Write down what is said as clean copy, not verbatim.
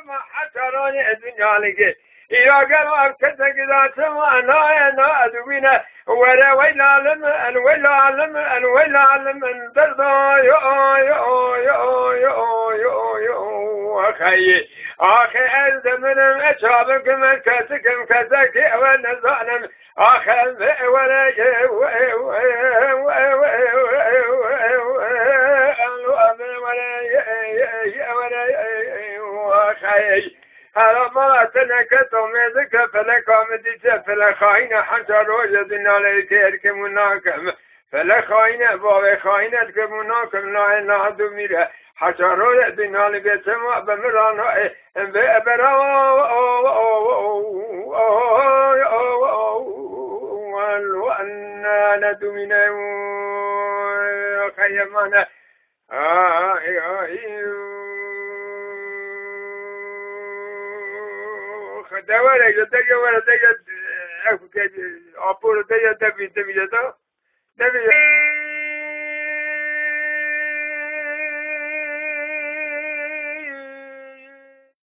ما حشران الدنيا لك إذا قالوا كذا كذا سما أنا أدوينا ولا ويل علم الويل علم الويل علم من ترضى يو أخي أنت من أشابك من كسكم كسك ونزعنا أخي ولا هلا مراتنا كتوميدك فلكامديك فلخاين حجر وجدنا عليك يركموناكم فلخاين بابا خاينة كموناكم لا نعدو ميرا حجر وجدنا لبيت سماء بمرانا بأبرا وأنا ندمنا خيمانا دوره جدا ولا دقت أفكار أبور دقت دبي دبي جدا دبي